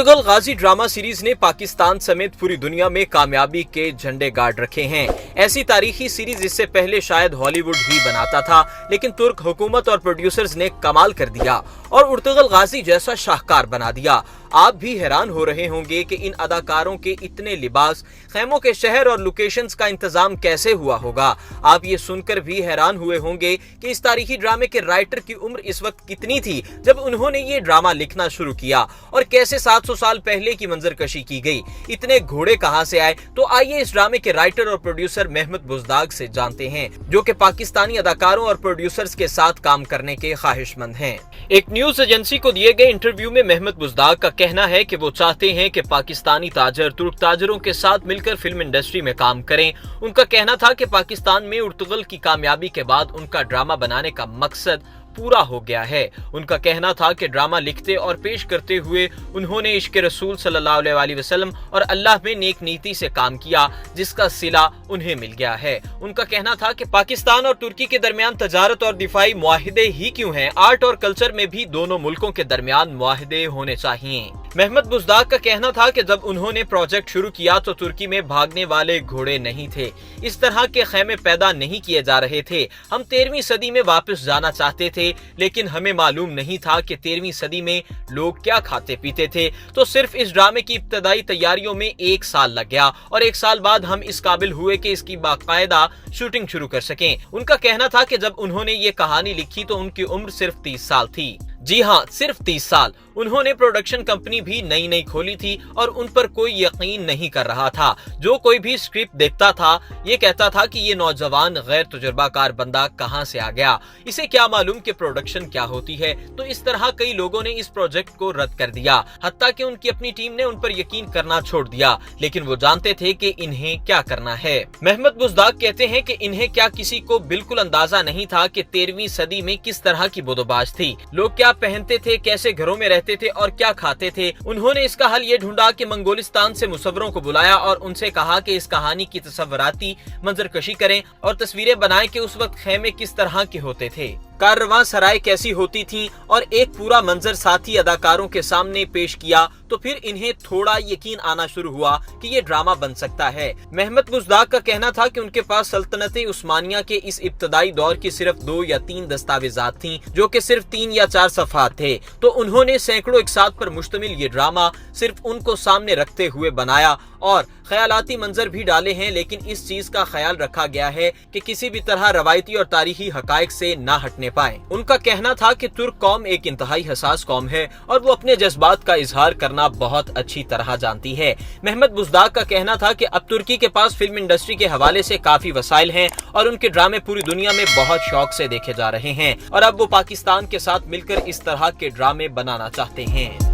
उर्तुगल गाजी drama series ने पाकिस्तान समेत पूरी दुनिया में कामयाबी के झंडे गाड़ रखे हैं। ऐसी तारीखी सीरीज इससे पहले शायद हॉलीवुड ही बनाता था, लेकिन तुर्क हुकूमत और प्रोड्यूसर्स ने कमाल कर दिया और उर्तुगल गाजी जैसा शाहकार बना दिया। आप भी हैरान हो रहे होंगे कि इन अदाकारों के इतने लिबास, खैमों के शहर और लोकेशंस का इंतजाम कैसे हुआ होगा। आप ये सुनकर भी हैरान हुए होंगे कि इस तारीखी ड्रामे के राइटर की उम्र इस वक्त कितनी थी जब उन्होंने ये ड्रामा लिखना शुरू किया और कैसे 700 साल पहले की मंजरकशी की गई। इतने घोड़े कहां से आए, तो आइए इस ड्रामे के राइटर और प्रोड्यूसर महमद बुज़दाग से जानते हैं, जो कि पाकिस्तानी अदाकारों और प्रोड्यूसर्स के साथ काम करने के ख्वाहिशमंद हैं। एक न्यूज एजेंसी को दिए गए इंटरव्यू में महमद बुज़दाग का कहना है कि वो चाहते हैं कि पाकिस्तानी ताजर तुर्क ताजरों के साथ मिलकर फिल्म इंडस्ट्री में काम करें। उनका कहना था कि पाकिस्तान में उर्तुगल की कामयाबी के बाद उनका ड्रामा बनाने का मकसद पूरा हो गया है। उनका कहना था कि ड्रामा लिखते और पेश करते हुए उन्होंने इश्क रसूल सल्लल्लाहु अलैहि वसल्लम और अल्लाह में नेक नीति से काम किया, जिसका सिला उन्हें मिल गया है। उनका कहना था कि पाकिस्तान और तुर्की के दरमियान तजारत और दिफाई मुआहिदे ही क्यों हैं, आर्ट और कल्चर में भी दोनों मुल्कों के दरमियान मुआहिदे होने चाहिए। महमद बुज़दाग का कहना था कि जब उन्होंने प्रोजेक्ट शुरू किया तो तुर्की में भागने वाले घोड़े नहीं थे, इस तरह के खैमे पैदा नहीं किए जा रहे थे। हम 13वीं सदी में वापस जाना चाहते थे, लेकिन हमें मालूम नहीं था कि 13वीं सदी में लोग क्या खाते पीते थे। तो सिर्फ इस ड्रामे की इब्तदाई तैयारियों में 1 साल लग गया और 1 साल बाद हम इस काबिल हुए कि इसकी बाकायदा शूटिंग शुरू कर सकें। उनका कहना था कि जब उन्होंने ये कहानी लिखी तो उनकी उम्र सिर्फ 30 साल थी। जी हाँ, सिर्फ 30 साल। उन्होंने प्रोडक्शन कंपनी भी नई खोली थी और उन पर कोई यकीन नहीं कर रहा था। जो कोई भी स्क्रिप्ट देखता था ये कहता था कि ये नौजवान गैर तजुर्बाकार बंदा कहां से आ गया, इसे क्या मालूम कि प्रोडक्शन क्या होती है। तो इस तरह कई लोगों ने इस प्रोजेक्ट को रद्द कर दिया, हत्ता कि उनकी अपनी टीम ने उन पर यकीन करना छोड़ दिया, लेकिन वो जानते थे कि इन्हें क्या करना है। महमद बुज़दाग कहते हैं कि इन्हें क्या किसी को बिल्कुल अंदाजा नहीं था कि 13वीं सदी में किस तरह की बोदोबाज थी, लोग क्या पहनते थे, कैसे घरों में रहते थे और क्या खाते थे। उन्होंने इसका हल ये ढूंढा कि मंगोलिस्तान से मुसव्वरों को बुलाया और उनसे कहा कि इस कहानी की तस्वुराती मंजरकशी करें और तस्वीरें बनाएं कि उस वक्त खेमे किस तरह के होते थे, कारवां सराय कैसी होती थी, और एक पूरा मंजर साथी अदाकारों के सामने पेश किया। तो फिर इन्हें थोड़ा यकीन आना शुरू हुआ कि ये ड्रामा बन सकता है। महमद बुज़दाग का कहना था कि उनके पास सल्तनत उस्मानिया के इस इब्तदाई दौर की सिर्फ 2 या 3 दस्तावेजात थीं, जो कि सिर्फ 3 या 4 सफ़हात थे। तो उन्होंने सैकड़ों इकसात पर मुश्तमिल ये ड्रामा सिर्फ उनको सामने रखते हुए बनाया और ख्यालाती मंजर भी डाले हैं, लेकिन इस चीज का ख्याल रखा गया है कि किसी भी तरह रवायती और तारीखी हकायक से ना हटने पाए। उनका कहना था कि तुर्क कौम एक इंतहाई हसास कौम है और वो अपने जज्बात का इजहार करना बहुत अच्छी तरह जानती है। महमद बुज़दाग का कहना था कि अब तुर्की के पास फिल्म इंडस्ट्री के हवाले से काफी वसाइल हैं और उनके ड्रामे पूरी दुनिया में बहुत शौक से देखे जा रहे हैं और अब वो पाकिस्तान के साथ मिलकर इस तरह के ड्रामे बनाना चाहते हैं।